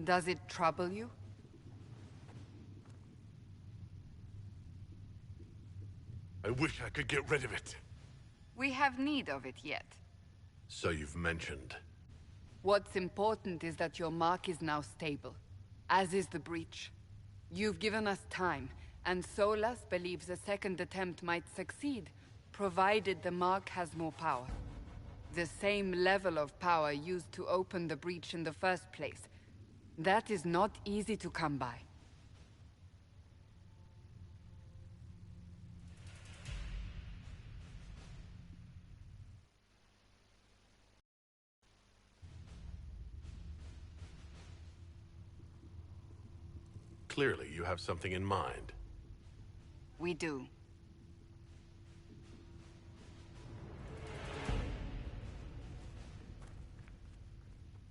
Does it trouble you? I wish I could get rid of it. We have need of it yet. So you've mentioned. What's important is that your mark is now stable, as is the breach. You've given us time, and Solas believes a second attempt might succeed, provided the mark has more power. The same level of power used to open the breach in the first place. That is not easy to come by. Clearly, you have something in mind. We do.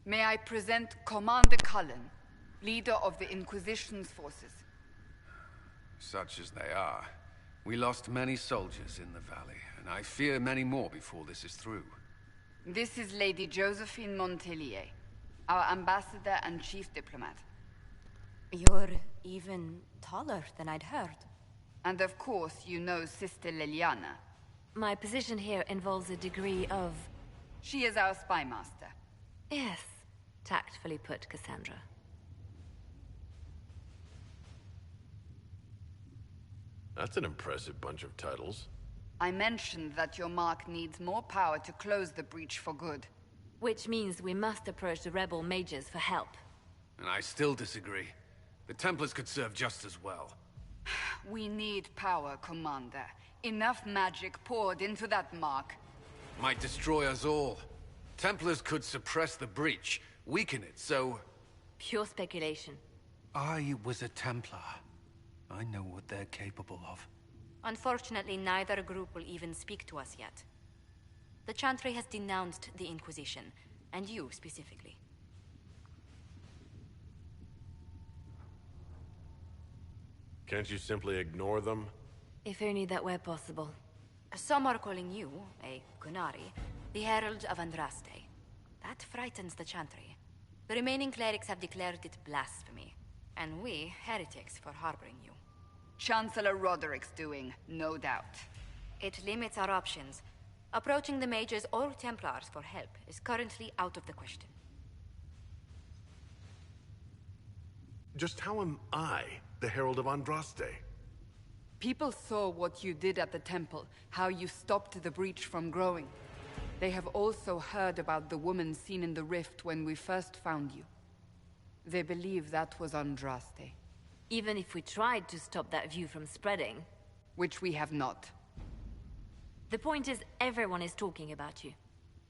May I present Commander Cullen, leader of the Inquisition's forces. Such as they are. We lost many soldiers in the valley, and I fear many more before this is through. This is Lady Josephine Montelier, our ambassador and chief diplomat. You're even taller than I'd heard. And of course, you know Sister Liliana. My position here involves a degree of... She is our spy master. Yes, tactfully put, Cassandra. That's an impressive bunch of titles. I mentioned that your mark needs more power to close the breach for good. Which means we must approach the rebel mages for help. And I still disagree. The Templars could serve just as well. We need power, Commander. Enough magic poured into that mark. Might destroy us all. Templars could suppress the breach, weaken it, so... Pure speculation. I was a Templar. I know what they're capable of. Unfortunately, neither group will even speak to us yet. The Chantry has denounced the Inquisition, and you specifically. Can't you simply ignore them? If only that were possible. Some are calling you, a Gunari, the Herald of Andraste. That frightens the Chantry. The remaining clerics have declared it blasphemy, and we, heretics, for harboring you. Chancellor Roderick's doing, no doubt. It limits our options. Approaching the mages or Templars for help is currently out of the question. Just how am I the Herald of Andraste? People saw what you did at the temple, how you stopped the breach from growing. They have also heard about the woman seen in the rift when we first found you. They believe that was Andraste. Even if we tried to stop that view from spreading... Which we have not. The point is, everyone is talking about you.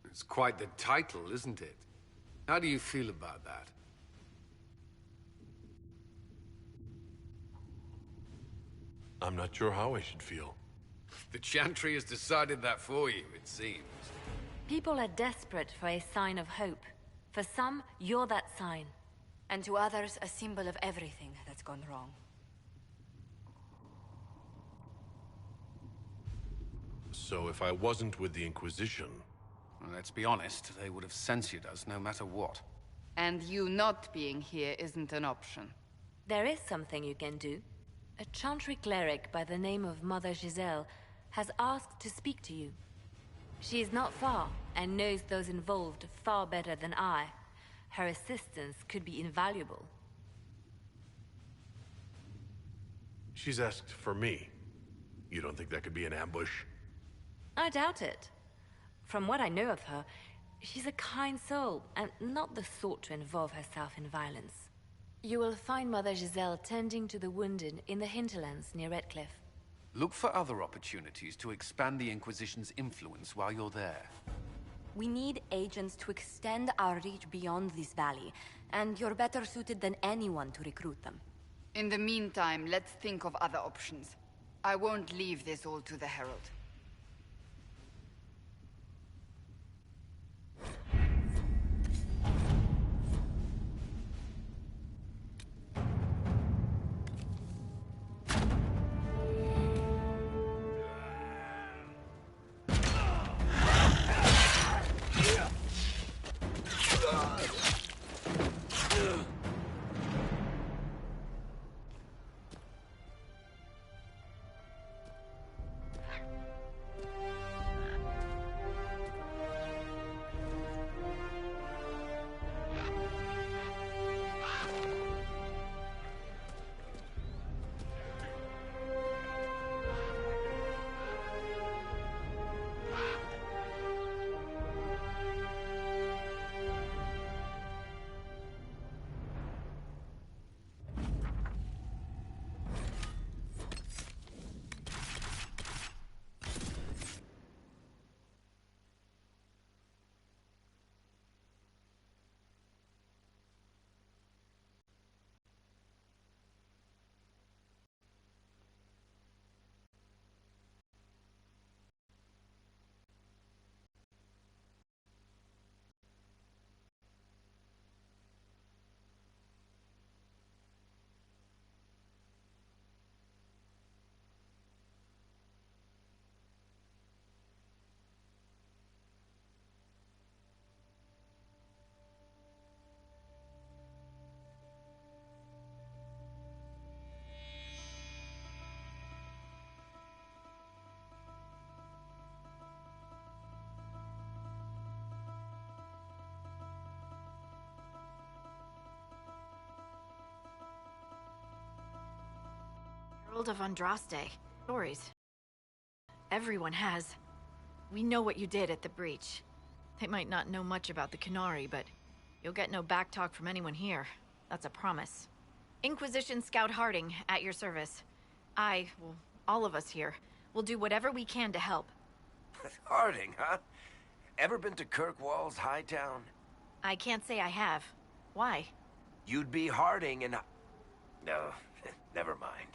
It's quite the title, isn't it? How do you feel about that? I'm not sure how I should feel. The Chantry has decided that for you, it seems. People are desperate for a sign of hope. For some, you're that sign. And to others, a symbol of everything that's gone wrong. So if I wasn't with the Inquisition... Well, let's be honest, they would have censored us no matter what. And you not being here isn't an option. There is something you can do. A Chantry cleric by the name of Mother Giselle has asked to speak to you. She is not far, and knows those involved far better than I. Her assistance could be invaluable. She's asked for me. You don't think that could be an ambush? I doubt it. From what I know of her, she's a kind soul, and not the sort to involve herself in violence. You will find Mother Giselle tending to the wounded in the hinterlands near Redcliffe. Look for other opportunities to expand the Inquisition's influence while you're there. We need agents to extend our reach beyond this valley, and you're better suited than anyone to recruit them. In the meantime, let's think of other options. I won't leave this all to the Herald. Herald of Andraste. Stories. Everyone has. We know what you did at the breach. They might not know much about the Qunari, but you'll get no backtalk from anyone here. That's a promise. Inquisition Scout Harding, at your service. Well, all of us here, will do whatever we can to help. Harding, huh? Ever been to Kirkwall's Hightown? I can't say I have. Why? You'd be Harding and... No, never mind.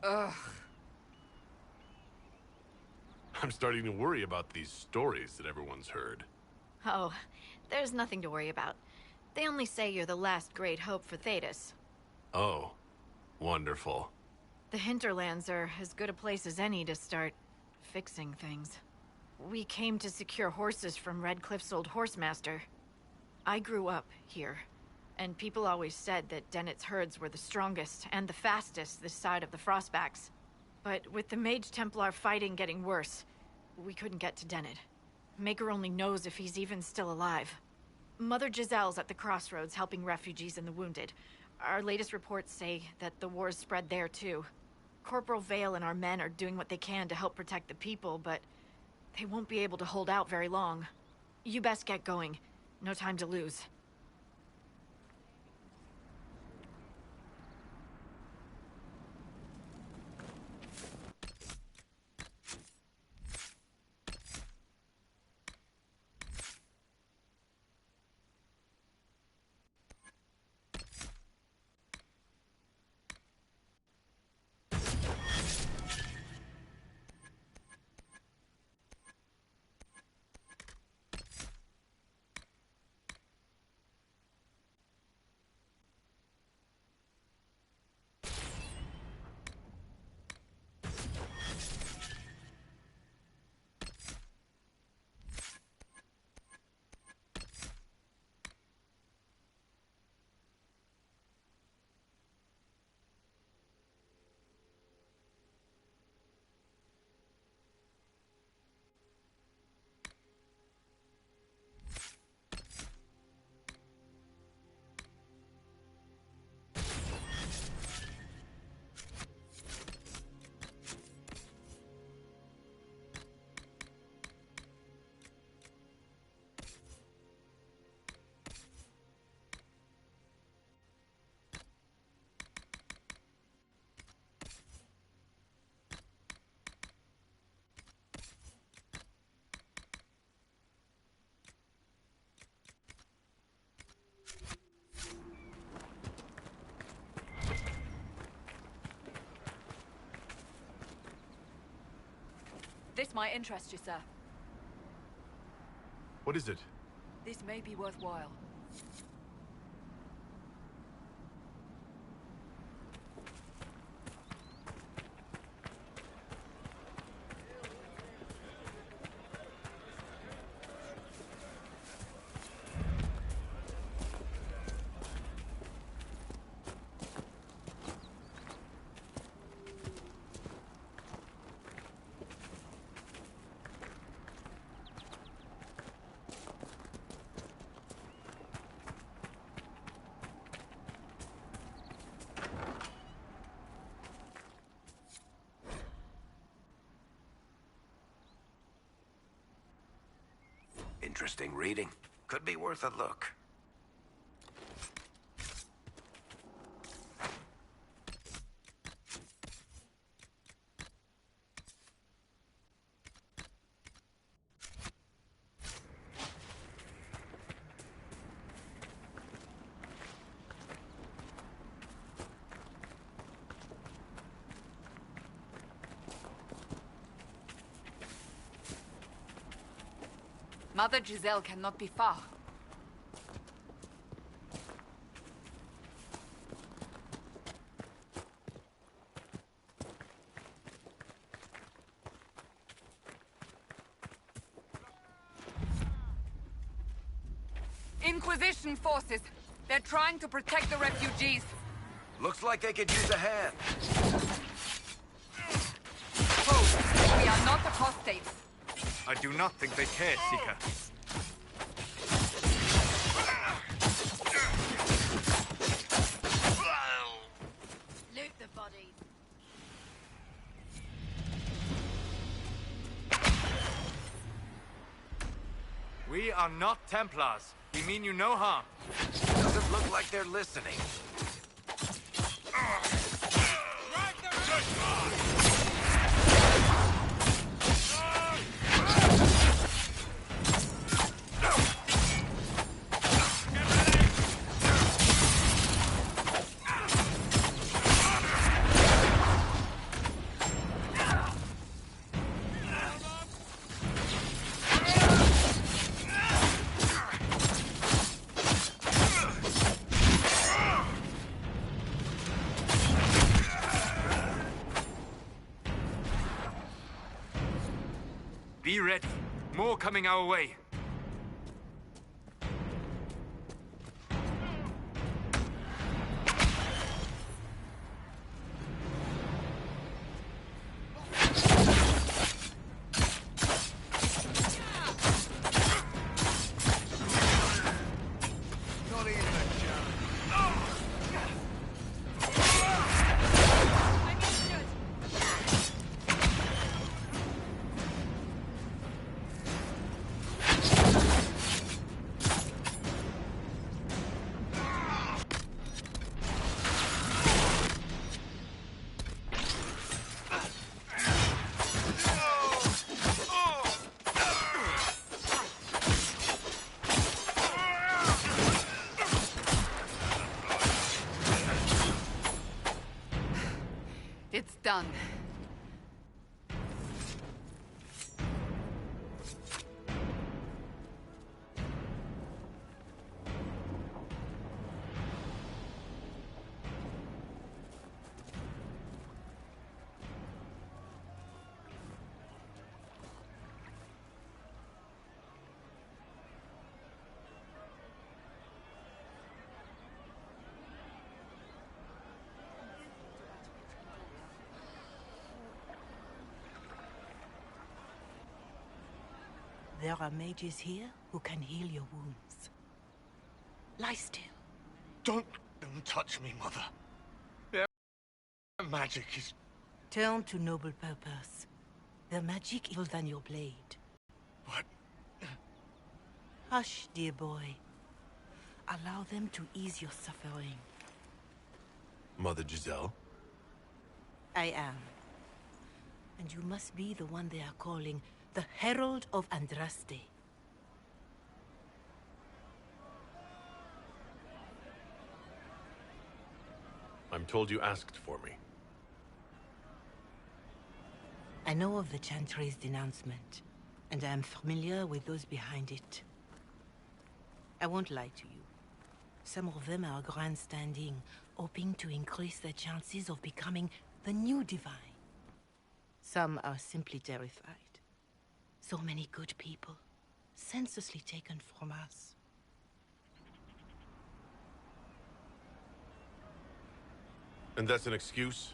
Ugh. I'm starting to worry about these stories that everyone's heard. Oh, there's nothing to worry about. They only say you're the last great hope for Thedas. Oh, wonderful. The hinterlands are as good a place as any to start fixing things. We came to secure horses from Redcliffe's old horsemaster. I grew up here, and people always said that Dennett's herds were the strongest and the fastest this side of the Frostbacks. But with the Mage Templar fighting getting worse, we couldn't get to Dennett. Maker only knows if he's even still alive. Mother Giselle's at the crossroads helping refugees and the wounded. Our latest reports say that the war's spread there too. Corporal Vale and our men are doing what they can to help protect the people, but they won't be able to hold out very long. You best get going. No time to lose. This might interest you, sir. What is it? This may be worthwhile. Interesting reading. Could be worth a look. Mother Giselle cannot be far. Inquisition forces. They're trying to protect the refugees. Looks like they could use a hand. Hold. We are not apostates. I do not think they care, Seeker. Loot the bodies. are not Templars. We mean you no harm. Doesn't look like they're listening. Be ready. More coming our way. It's done. There are mages here who can heal your wounds. Lie still. Don't touch me, Mother. Their magic is... Turn to noble purpose. Their magic evil than your blade. What? Hush, dear boy. Allow them to ease your suffering. Mother Giselle? I am. And you must be the one they are calling the Herald of Andraste. I'm told you asked for me. I know of the Chantry's denouncement, and I am familiar with those behind it. I won't lie to you. Some of them are grandstanding, hoping to increase their chances of becoming the new divine. Some are simply terrified. So many good people, senselessly taken from us. And that's an excuse?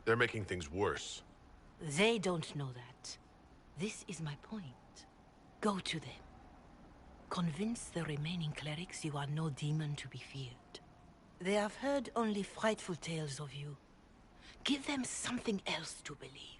They're making things worse. They don't know that. This is my point. Go to them. Convince the remaining clerics you are no demon to be feared. They have heard only frightful tales of you. Give them something else to believe.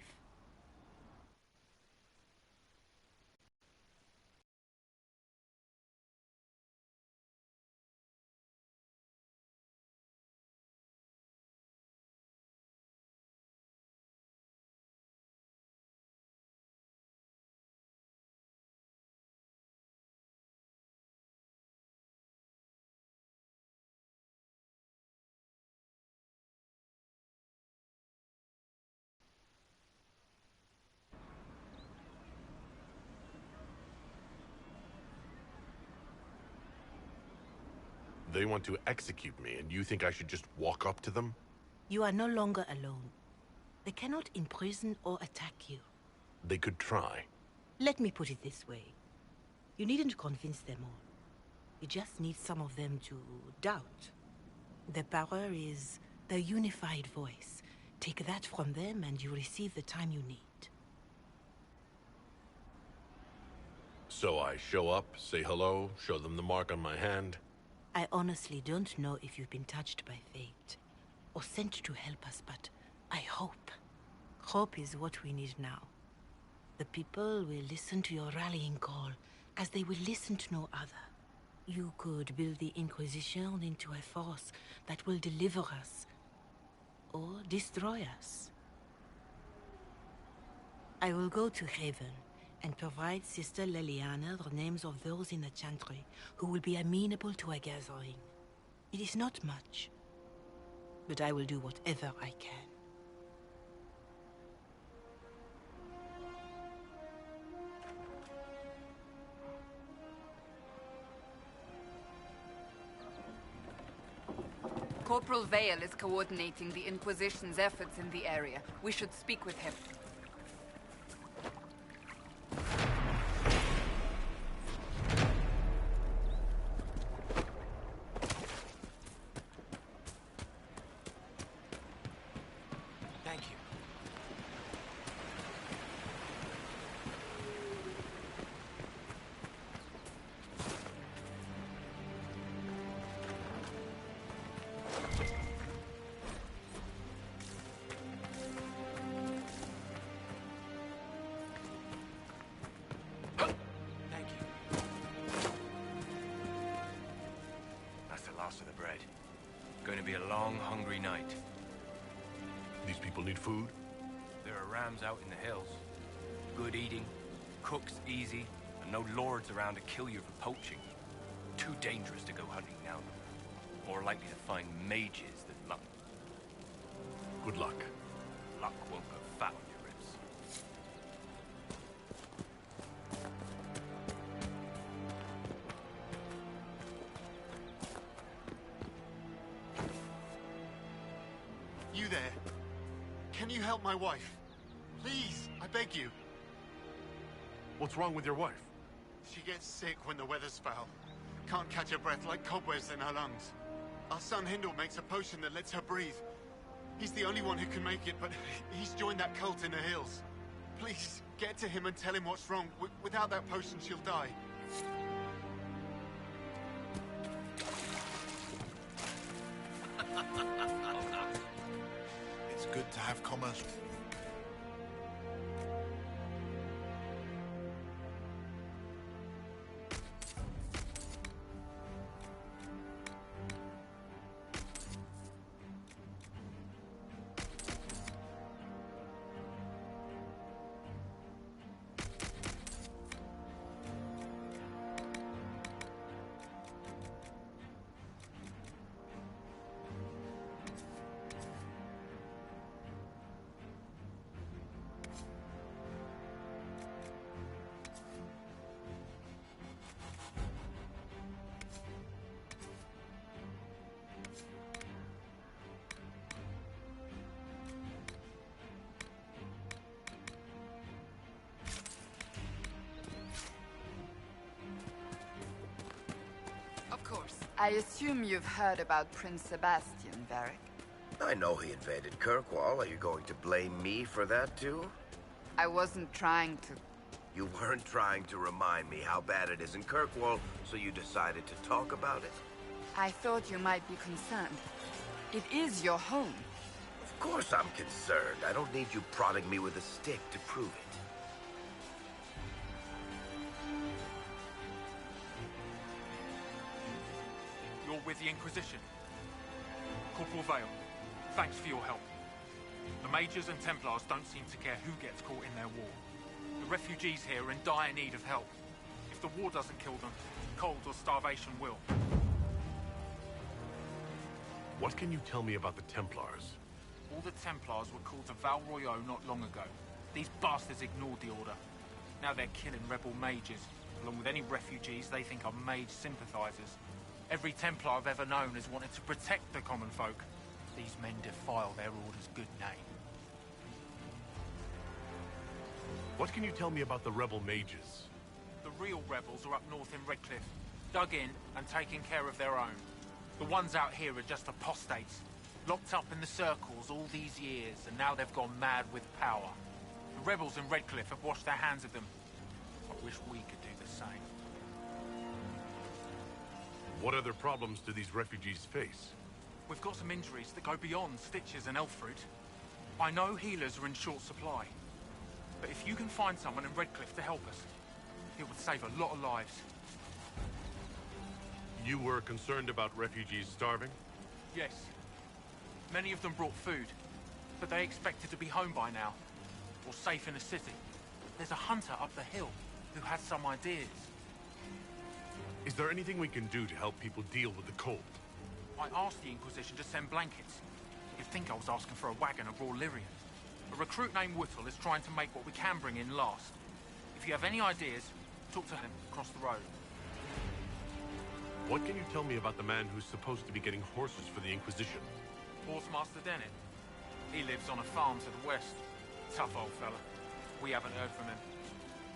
They want to execute me, and you think I should just walk up to them? You are no longer alone. They cannot imprison or attack you. They could try. Let me put it this way. You needn't convince them all. You just need some of them to doubt. Their power is their unified voice. Take that from them and you receive the time you need. So I show up, say hello, show them the mark on my hand. I honestly don't know if you've been touched by fate, or sent to help us, but I hope. Hope is what we need now. The people will listen to your rallying call, as they will listen to no other. You could build the Inquisition into a force that will deliver us, or destroy us. I will go to Haven and provide Sister Leliana the names of those in the Chantry who will be amenable to a gathering. It is not much, but I will do whatever I can. Corporal Vale is coordinating the Inquisition's efforts in the area. We should speak with him. Thank you. Of the bread. Going to be a long, hungry night. These people need food? There are rams out in the hills. Good eating, cooks easy, and no lords around to kill you for poaching. Too dangerous to go hunting now. More likely to find mages than luck. Good luck. Luck won't go fat on your ribs. You there? Can you help my wife? Please, I beg you. What's wrong with your wife? She gets sick when the weather's foul. Can't catch her breath like cobwebs in her lungs. Our son Hindle makes a potion that lets her breathe. He's the only one who can make it, but he's joined that cult in the hills. Please, get to him and tell him what's wrong. Without that potion, she'll die. It's good to have commerce. I assume you've heard about Prince Sebastian, Varric. I know he invaded Kirkwall. Are you going to blame me for that, too? I wasn't trying to... You weren't trying to remind me how bad it is in Kirkwall, so you decided to talk about it? I thought you might be concerned. It is your home. Of course I'm concerned. I don't need you prodding me with a stick to prove it. You're with the Inquisition. Corporal Vale, thanks for your help. The Mages and Templars don't seem to care who gets caught in their war. The refugees here are in dire need of help. If the war doesn't kill them, cold or starvation will. What can you tell me about the Templars? All the Templars were called to Val Royeaux not long ago. These bastards ignored the order. Now they're killing rebel mages, along with any refugees they think are mage sympathizers. Every Templar I've ever known has wanted to protect the common folk. These men defile their order's good name. What can you tell me about the rebel mages? The real rebels are up north in Redcliffe, dug in and taking care of their own. The ones out here are just apostates, locked up in the circles all these years, and now they've gone mad with power. The rebels in Redcliffe have washed their hands of them. I wish we could do the same. What other problems do these refugees face? We've got some injuries that go beyond stitches and elf fruit. I know healers are in short supply. But if you can find someone in Redcliffe to help us, It would save a lot of lives. You were concerned about refugees starving? Yes. Many of them brought food, but they expected to be home by now, or safe in the city. There's a hunter up the hill who has some ideas. Is there anything we can do to help people deal with the cold? I asked the Inquisition to send blankets. You'd think I was asking for a wagon of raw lyrium. A recruit named Whittle is trying to make what we can bring in last. If you have any ideas, talk to him across the road. What can you tell me about the man who's supposed to be getting horses for the Inquisition? Horsemaster Dennett. He lives on a farm to the west. Tough old fella. We haven't heard from him.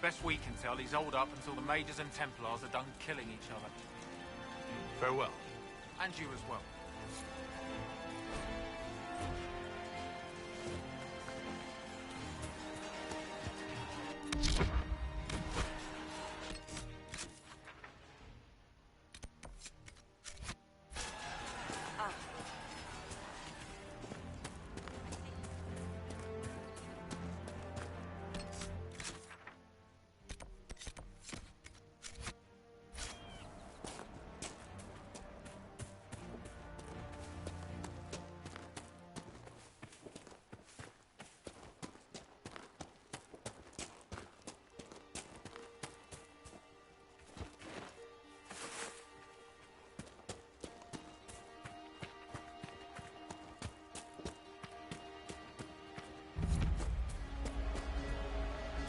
Best we can tell, he's holed up until the Mages and Templars are done killing each other. Farewell. And you as well.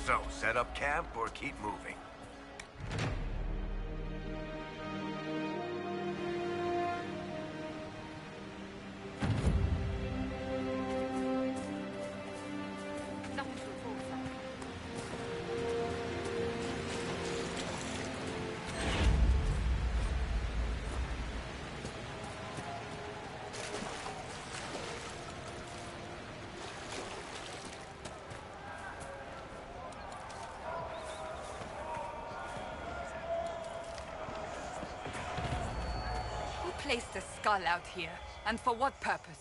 So, set up camp or keep moving? Placed a skull out here, and for what purpose?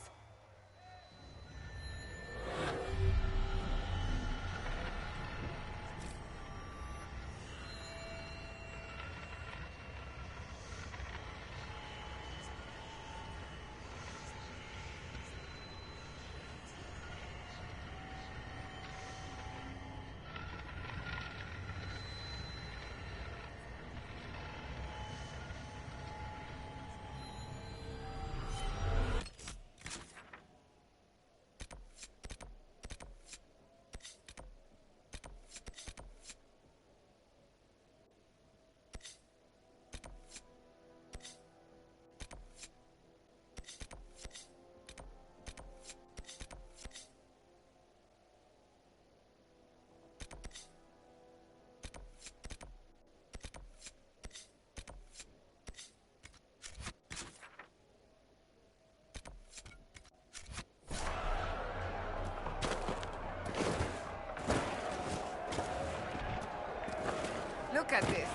Look at this.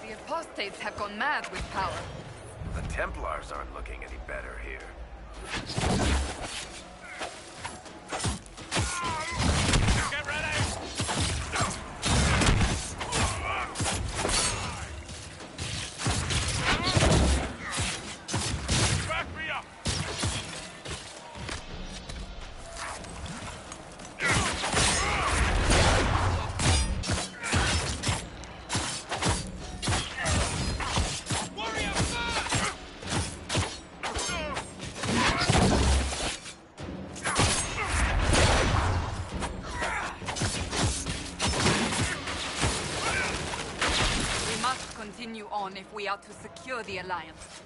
The apostates have gone mad with power. The Templars aren't looking any better here. Get ready! Back me up! Continue on if we are to secure the Alliance.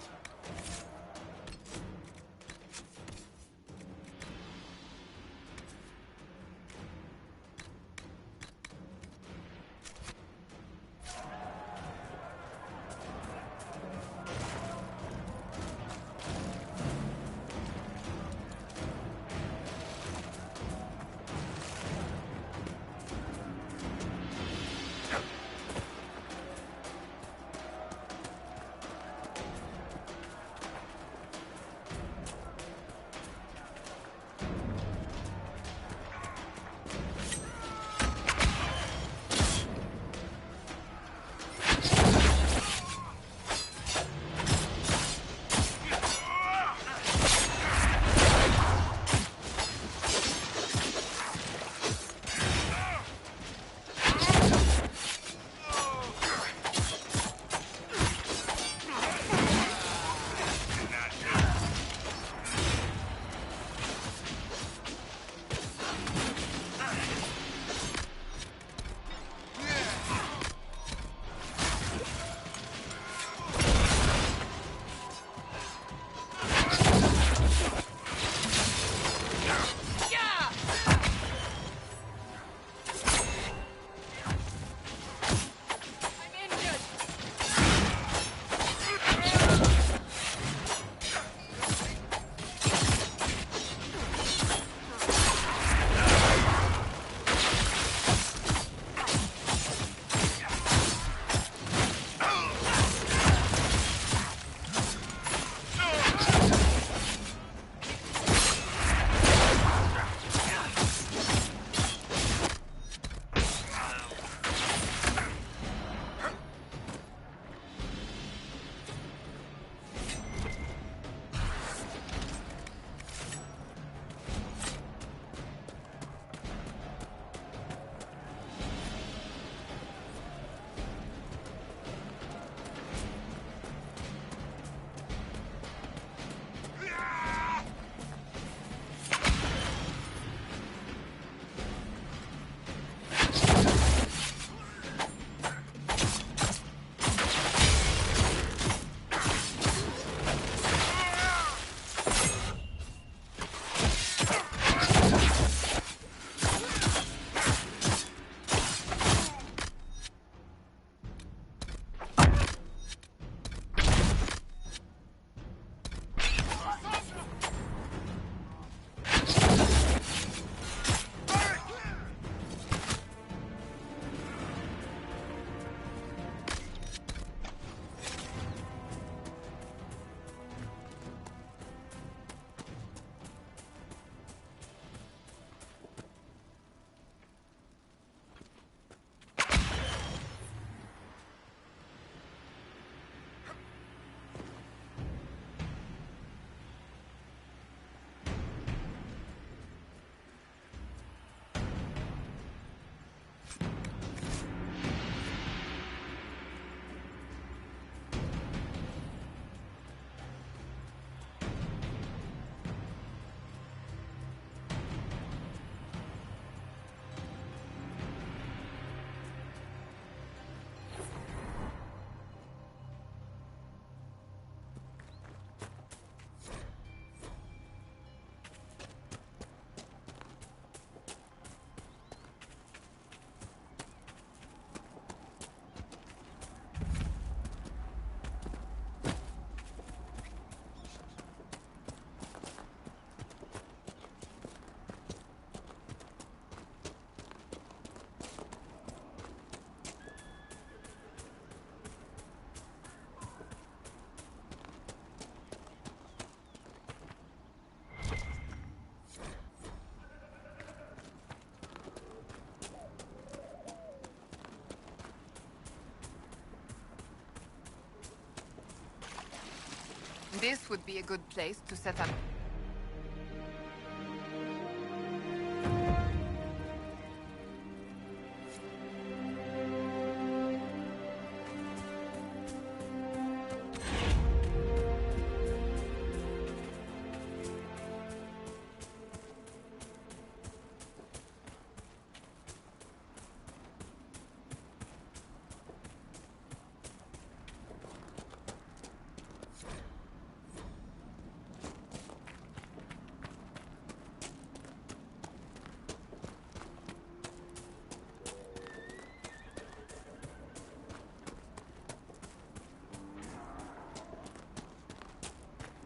This would be a good place to set up.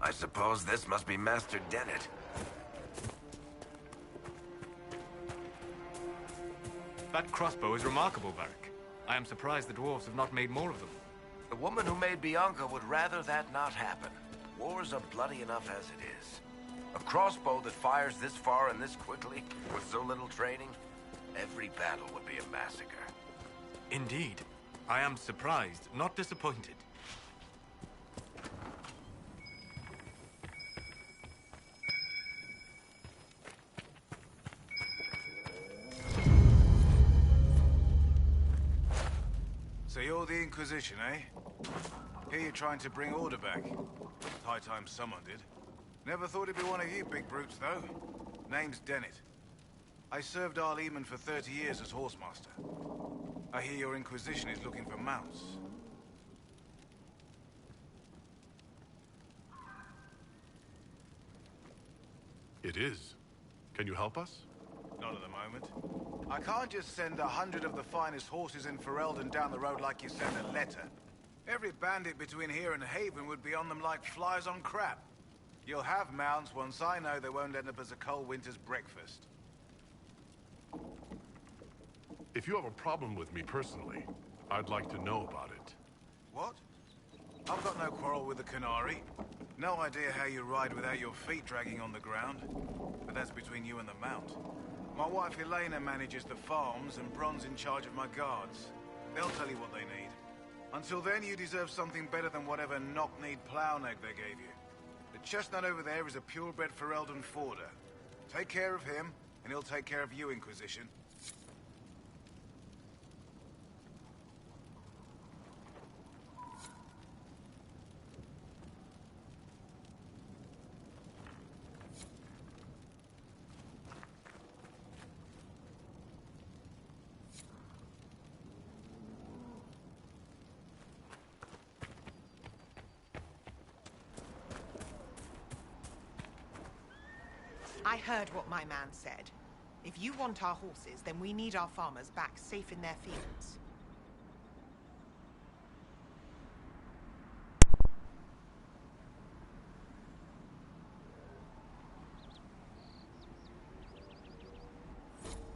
I suppose this must be Master Dennett. That crossbow is remarkable, Varric. I am surprised the dwarves have not made more of them. The woman who made Bianca would rather that not happen. Wars are bloody enough as it is. A crossbow that fires this far and this quickly, with so little training, every battle would be a massacre. Indeed. I am surprised, not disappointed. So you're the Inquisition, eh? Here you're trying to bring order back. High time someone did. Never thought it'd be one of you big brutes, though. Name's Dennett. I served our Leman for 30 years as horsemaster. I hear your Inquisition is looking for mounts. It is. Can you help us? Not at the moment. I can't just send 100 of the finest horses in Ferelden down the road like you send a letter. Every bandit between here and Haven would be on them like flies on crap. You'll have mounts once I know they won't end up as a cold winter's breakfast. If you have a problem with me personally, I'd like to know about it. What? I've got no quarrel with the Canary. No idea how you ride without your feet dragging on the ground. But that's between you and the mount. My wife Elena manages the farms and Bron's in charge of my guards. They'll tell you what they need. Until then, you deserve something better than whatever knock-kneed plow-neg they gave you. The chestnut over there is a purebred Ferelden forder. Take care of him, and he'll take care of you, Inquisition. I heard what my man said. If you want our horses, then we need our farmers back safe in their fields.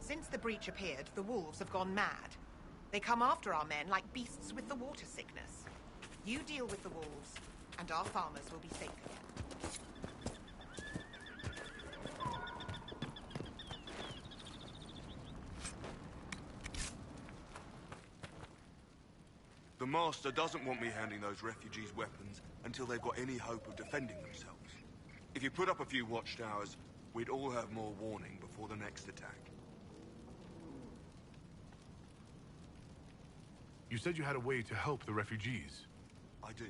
Since the breach appeared, the wolves have gone mad. They come after our men like beasts with the water sickness. You deal with the wolves, and our farmers will be safe again. The Master doesn't want me handing those refugees weapons until they've got any hope of defending themselves. If you put up a few watchtowers, we'd all have more warning before the next attack. You said you had a way to help the refugees. I do.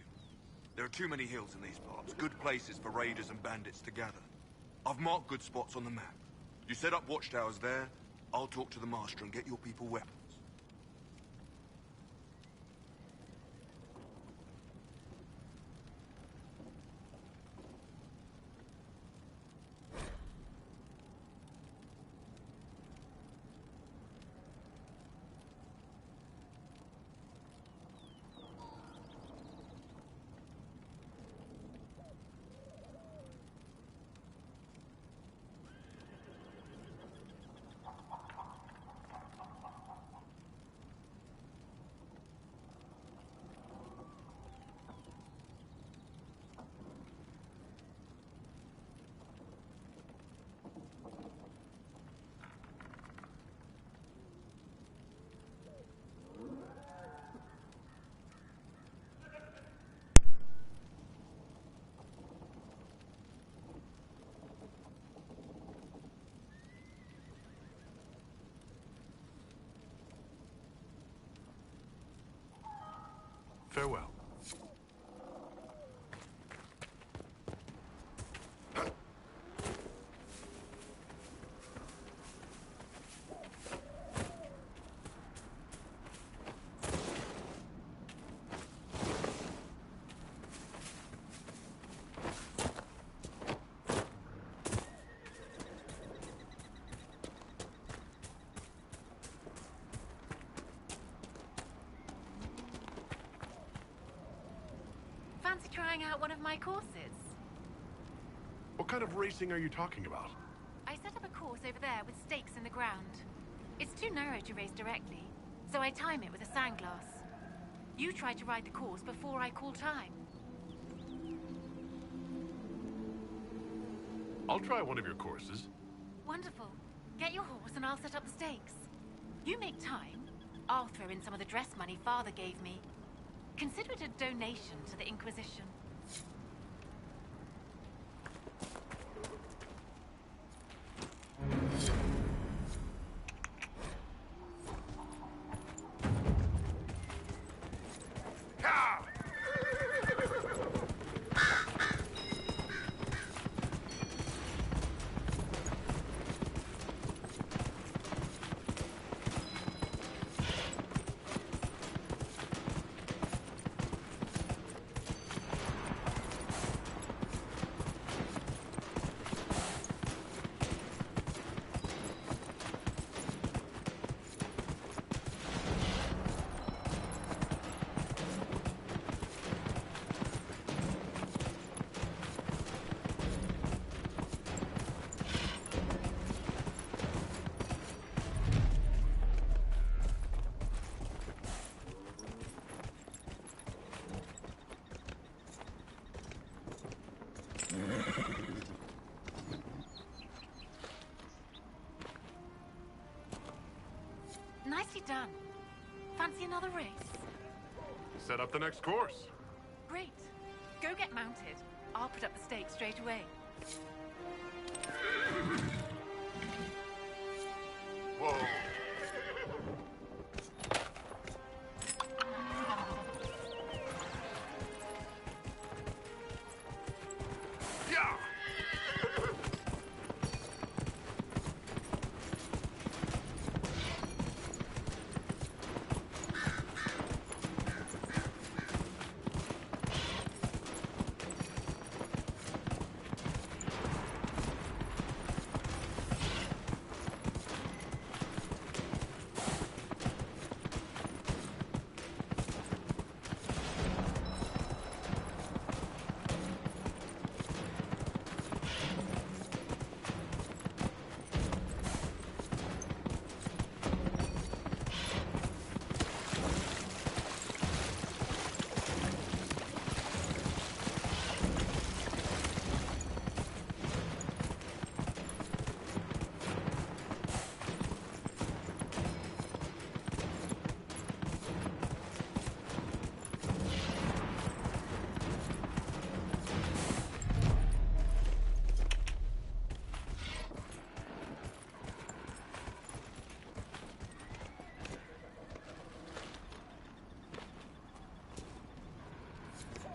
There are too many hills in these parts, good places for raiders and bandits to gather. I've marked good spots on the map. You set up watchtowers there, I'll talk to the Master and get your people weapons. Farewell. Fancy trying out one of my courses? What kind of racing are you talking about? I set up a course over there with stakes in the ground. It's too narrow to race directly, so I time it with a sandglass. You try to ride the course before I call time. I'll try one of your courses. Wonderful. Get your horse and I'll set up the stakes. You make time, I'll throw in some of the dress money Father gave me. Consider it a donation to the Inquisition. Nicely done. Fancy another race? Set up the next course. Great. Go get mounted. I'll put up the stakes straight away. Whoa.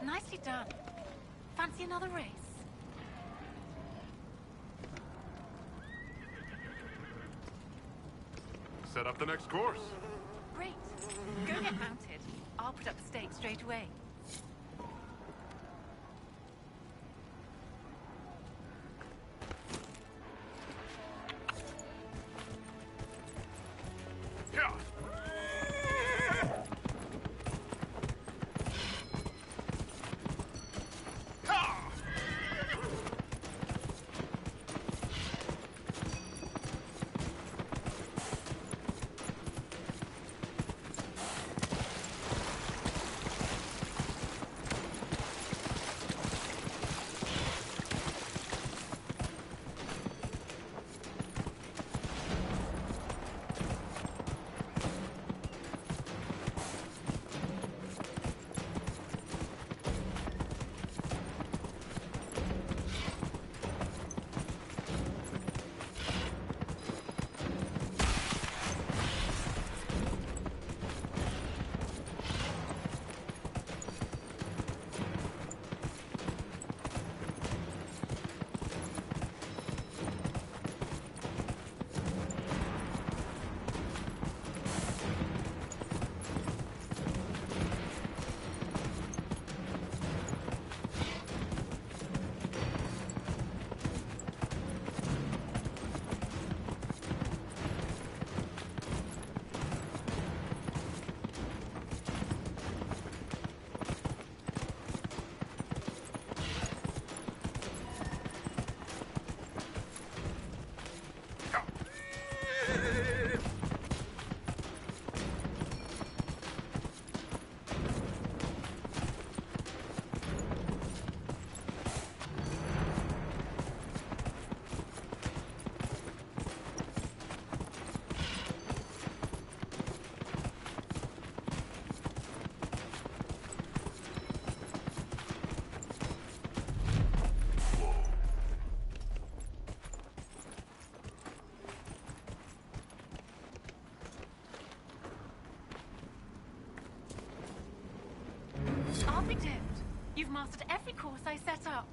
Nicely done. Fancy another race? Set up the next course. Great. Go get mounted. I'll put up the stakes straight away. perfect gift. You've mastered every course I set up.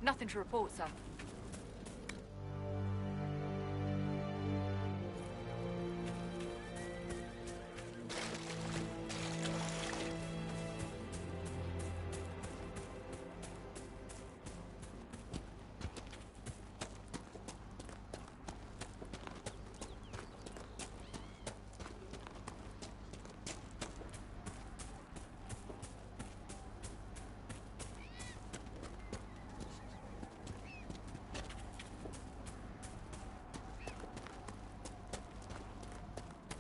Nothing to report, sir.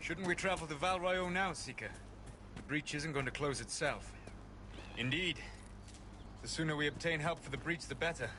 Shouldn't we travel to Val Royeaux now, Seeker? The breach isn't going to close itself. Indeed. The sooner we obtain help for the breach, the better.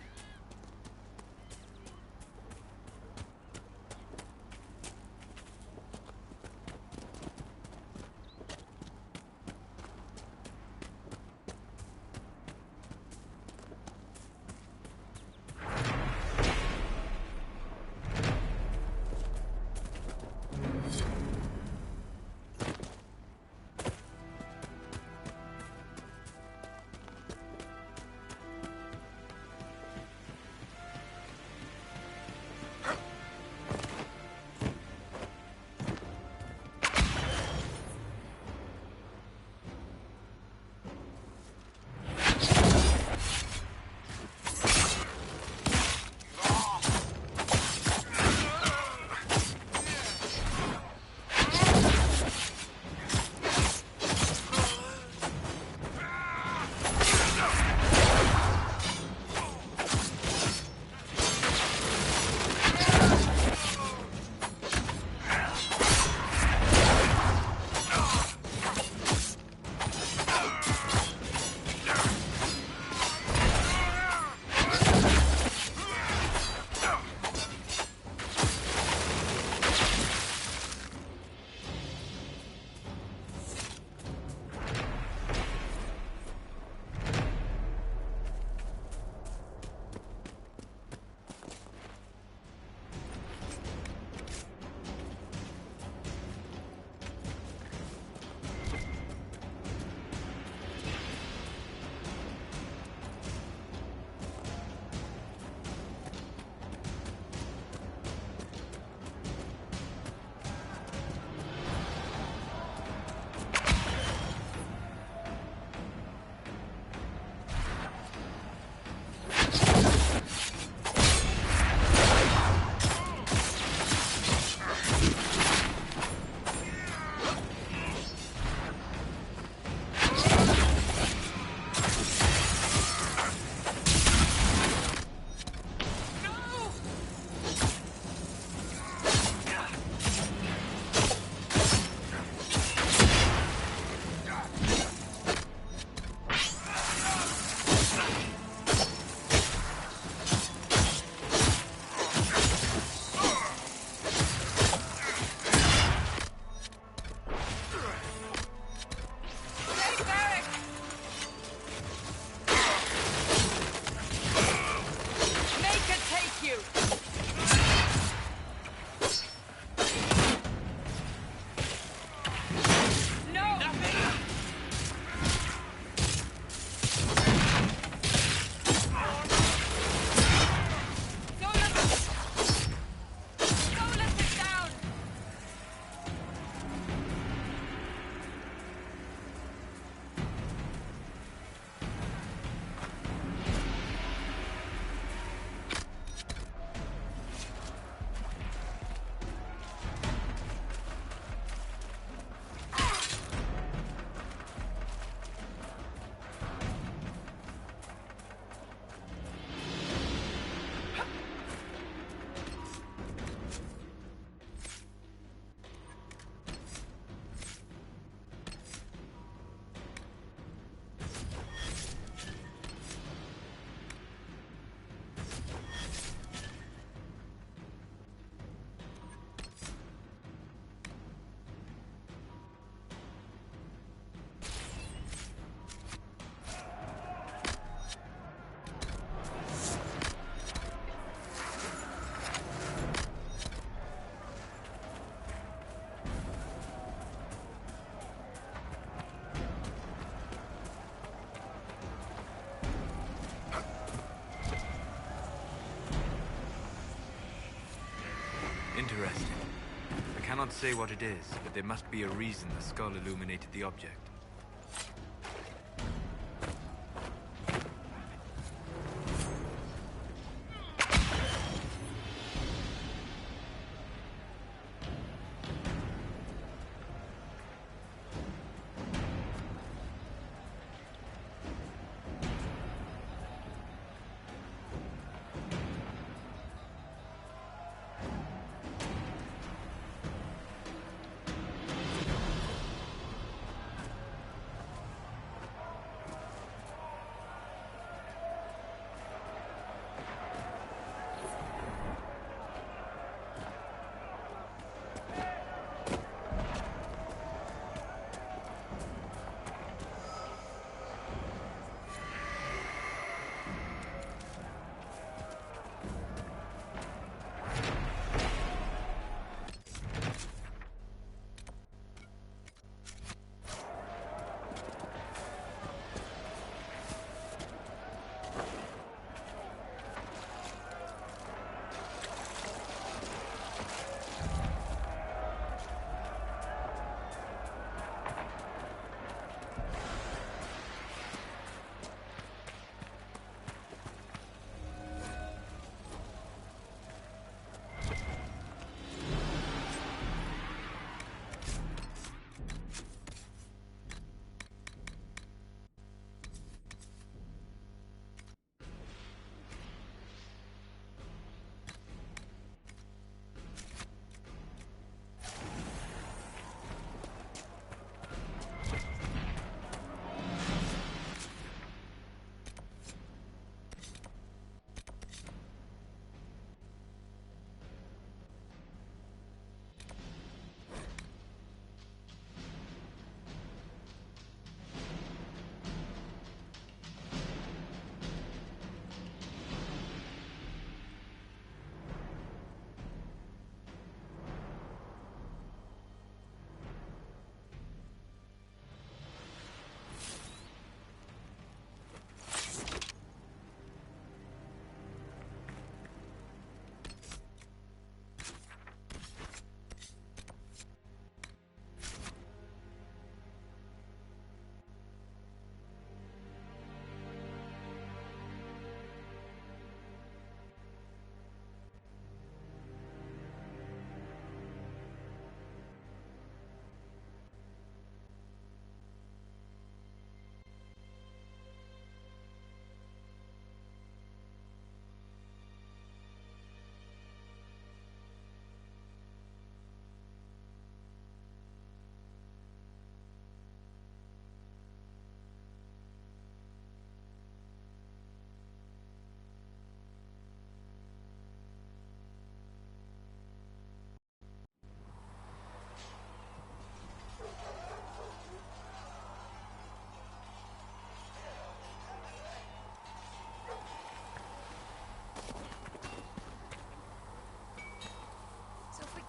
interesting. I cannot say what it is, but there must be a reason the skull illuminated the object.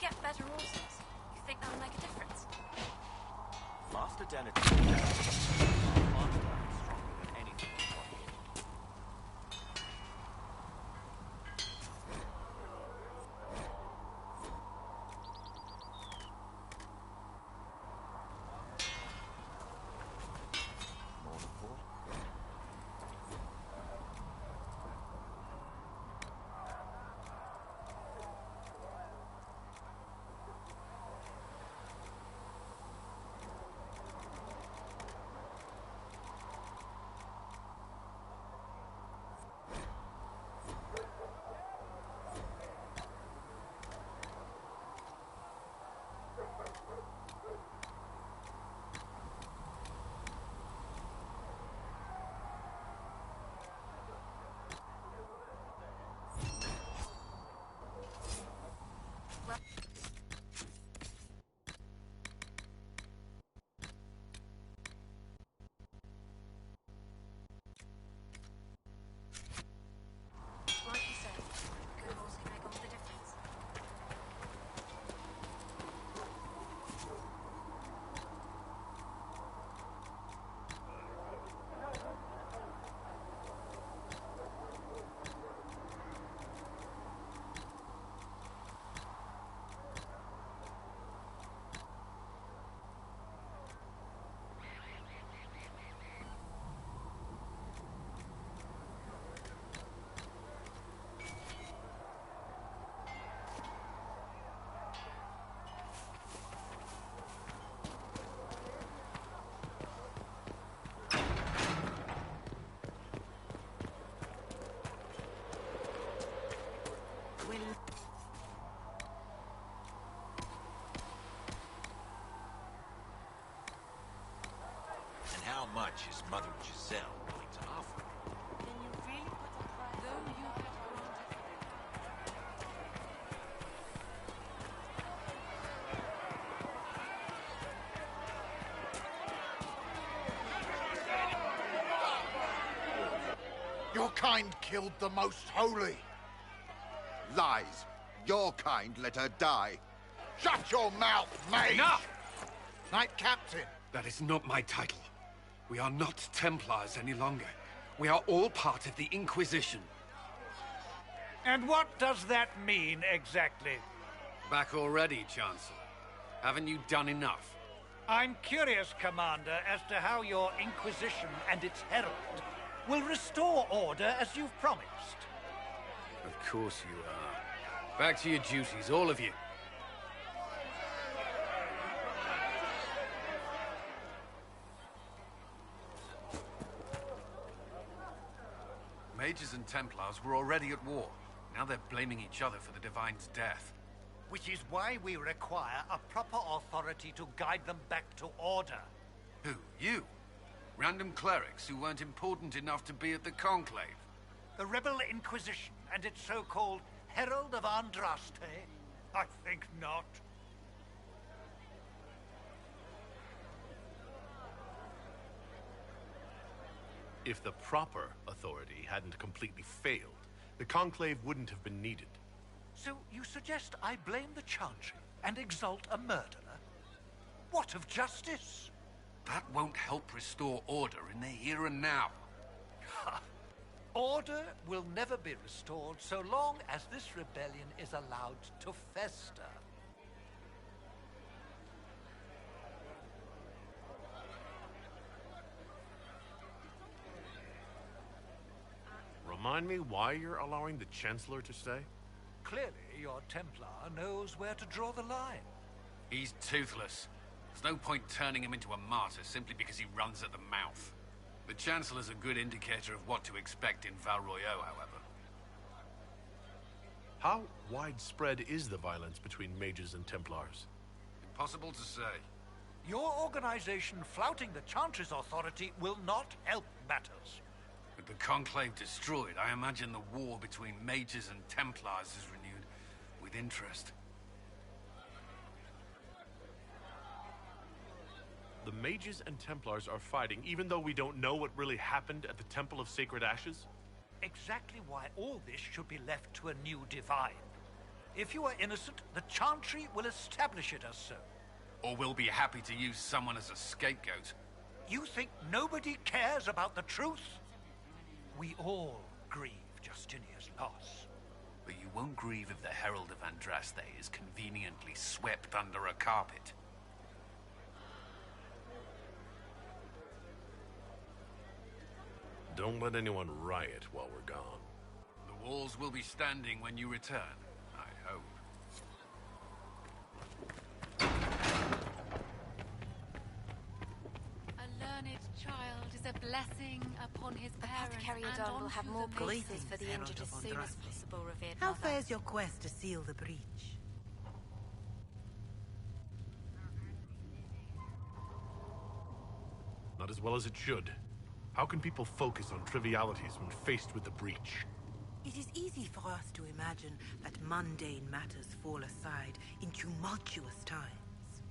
Get better horses. You think that'll make a difference? Master Dennet is stronger than anything. much is Mother Giselle willing to offer? Can you really put a price? Though you had Your kind killed the most holy. Lies. Your kind let her die. Shut your mouth, mate! Enough! Knight Captain. That is not my title. We are not Templars any longer. We are all part of the Inquisition. And what does that mean, exactly? Back already, Chancellor. Haven't you done enough? I'm curious, Commander, as to how your Inquisition and its herald will restore order as you've promised. Of course you are. Back to your duties, all of you. Mages and Templars were already at war. Now they're blaming each other for the Divine's death. Which is why we require a proper authority to guide them back to order. Who? You? Random clerics who weren't important enough to be at the Conclave? The Rebel Inquisition and its so-called Herald of Andraste? I think not. If the proper authority hadn't completely failed, the Conclave wouldn't have been needed. So you suggest I blame the Chantry and exalt a murderer? What of justice? That won't help restore order in the here and now. Order will never be restored so long as this rebellion is allowed to fester. Remind me why you're allowing the Chancellor to stay? Clearly, your Templar knows where to draw the line. He's toothless. There's no point turning him into a martyr simply because he runs at the mouth. The Chancellor's a good indicator of what to expect in Val Royeaux, however. How widespread is the violence between mages and Templars? Impossible to say. Your organization flouting the Chantry's authority will not help matters. With the Conclave destroyed, I imagine the war between mages and Templars is renewed with interest. The mages and Templars are fighting, even though we don't know what really happened at the Temple of Sacred Ashes? Exactly why all this should be left to a new divine. If you are innocent, the Chantry will establish it as so. Or we'll be happy to use someone as a scapegoat. You think nobody cares about the truth? We all grieve Justinia's loss. But you won't grieve if the Herald of Andraste is conveniently swept under a carpet. Don't let anyone riot while we're gone. The walls will be standing when you return, I hope. A learned child is a blessing upon his parents. Apothecary and Adon will on have to more the places Greetings, for the Herald injured as of soon as Andraste. possible, revered How mother. fares your quest to seal the breach? Not as well as it should. How can people focus on trivialities when faced with the breach? It is easy for us to imagine that mundane matters fall aside in tumultuous times.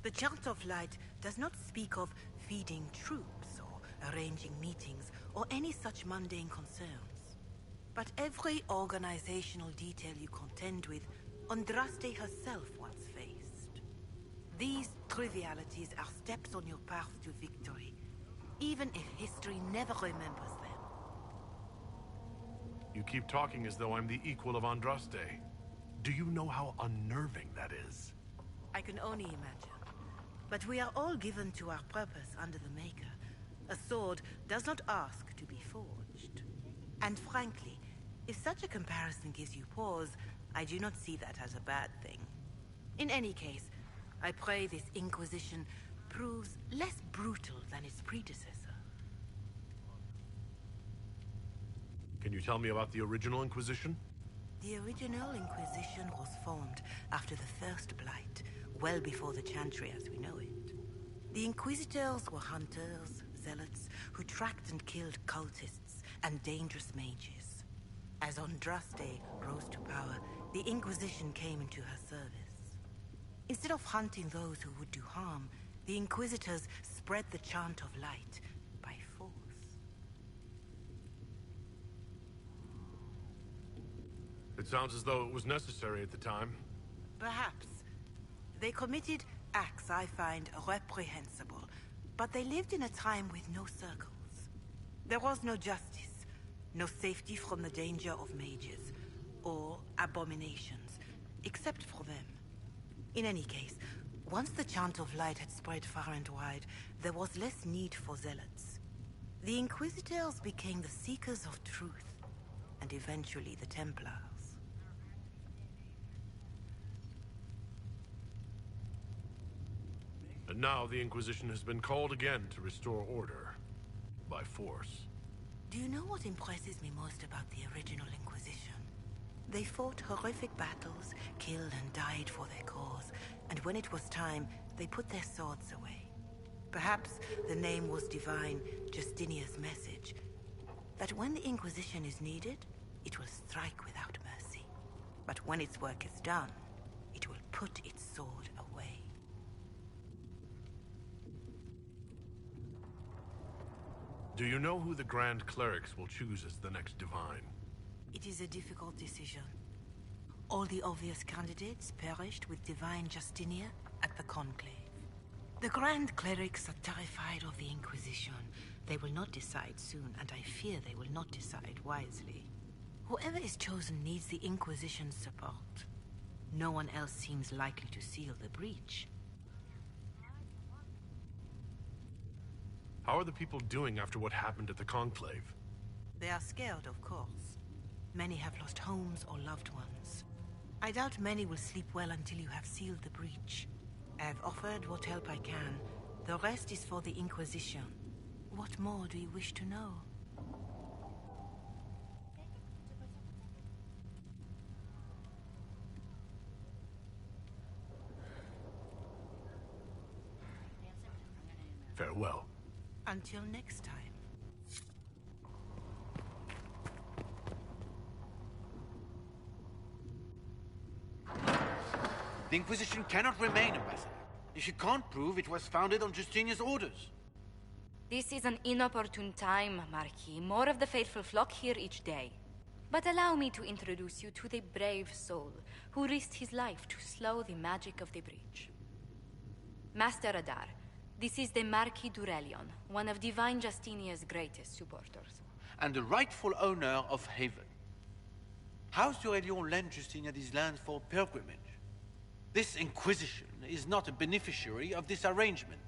The Chant of Light does not speak of feeding troops or arranging meetings or any such mundane concerns. But every organizational detail you contend with, Andraste herself once faced. These trivialities are steps on your path to victory, even if history never remembers them. You keep talking as though I'm the equal of Andraste. Do you know how unnerving that is? I can only imagine. But we are all given to our purpose under the Maker. A sword does not ask to be forged. And frankly, if such a comparison gives you pause, I do not see that as a bad thing. In any case, I pray this Inquisition proves less brutal than its predecessor. Can you tell me about the original Inquisition? The original Inquisition was formed after the First Blight, well before the Chantry as we know it. The Inquisitors were hunters, zealots who tracked and killed cultists and dangerous mages. As Andraste rose to power, the Inquisition came into her service. Instead of hunting those who would do harm, the Inquisitors spread the chant of light by force. It sounds as though it was necessary at the time. Perhaps. They committed acts I find reprehensible, but they lived in a time with no circles. There was no justice, no safety from the danger of mages, or abominations, except for them. In any case, once the chant of light had spread far and wide, there was less need for zealots. The Inquisitors became the seekers of truth, and eventually the Templars. And now the Inquisition has been called again to restore order. By force. Do you know what impresses me most about the original Inquisition? They fought horrific battles, killed and died for their cause, and when it was time, they put their swords away. Perhaps the name was divine, Justinia's message, that when the Inquisition is needed, it will strike without mercy. But when its work is done, it will put its sword away. Do you know who the Grand Clerics will choose as the next Divine? It is a difficult decision. All the obvious candidates perished with Divine Justinia at the Conclave. The Grand Clerics are terrified of the Inquisition. They will not decide soon, and I fear they will not decide wisely. Whoever is chosen needs the Inquisition's support. No one else seems likely to seal the breach. How are the people doing after what happened at the Conclave? They are scared, of course. Many have lost homes or loved ones. I doubt many will sleep well until you have sealed the breach. I have offered what help I can. The rest is for the Inquisition. What more do you wish to know? Farewell. Until next time. The Inquisition cannot remain, Ambassador, if you can't prove it was founded on Justinia's orders. This is an inopportune time, Marquis. More of the faithful flock here each day. But allow me to introduce you to the brave soul who risked his life to slow the magic of the breach. Master Adar, this is the Marquis d'Aurelion, one of Divine Justinia's greatest supporters. And the rightful owner of Haven. House d'Aurelion lent Justinia these lands for pilgrimage. This Inquisition is not a beneficiary of this arrangement.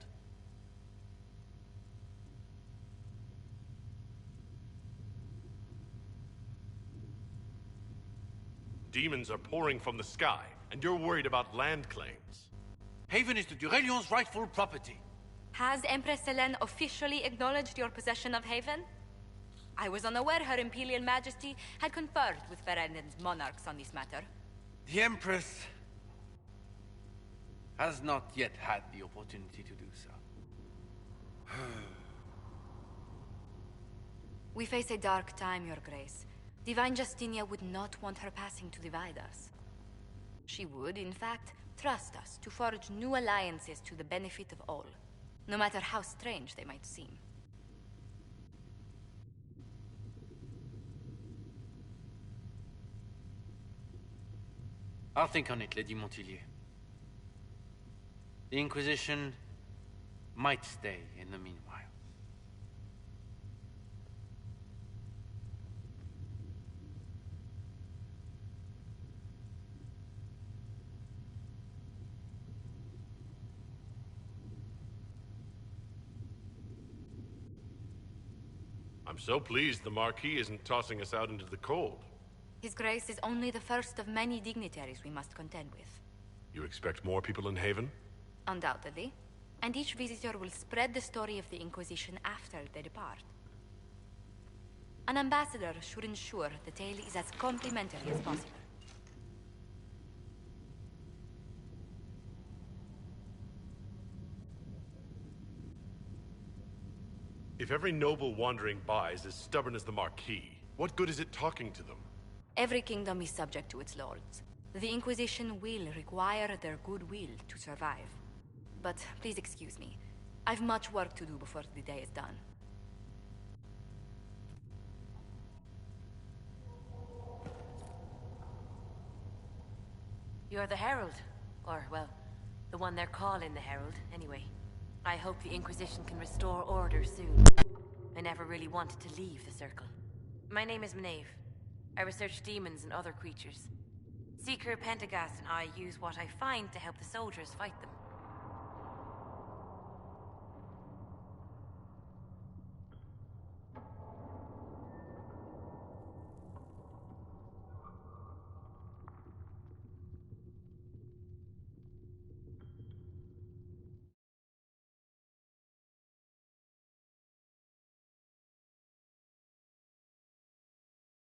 Demons are pouring from the sky, and you're worried about land claims. Haven is the d'Aurelion's rightful property. Has Empress Selene officially acknowledged your possession of Haven? I was unaware Her Imperial Majesty had conferred with Ferenden's monarchs on this matter. The Empress has not yet had the opportunity to do so. We face a dark time, Your Grace. Divine Justinia would not want her passing to divide us. She would, in fact, trust us to forge new alliances to the benefit of all, no matter how strange they might seem. I'll think on it, Lady Montilyet. The Inquisition might stay in the meanwhile. I'm so pleased the Marquis isn't tossing us out into the cold. His Grace is only the first of many dignitaries we must contend with. You expect more people in Haven? Undoubtedly. And each visitor will spread the story of the Inquisition after they depart. An ambassador should ensure the tale is as complimentary as possible. If every noble wandering by is as stubborn as the Marquis, what good is it talking to them? Every kingdom is subject to its lords. The Inquisition will require their goodwill to survive. But please excuse me. I've much work to do before the day is done. You're the Herald. Or, well, the one they're calling the Herald, anyway. I hope the Inquisition can restore order soon. I never really wanted to leave the Circle. My name is Maeve. I research demons and other creatures. Seeker, Pentagast, and I use what I find to help the soldiers fight them.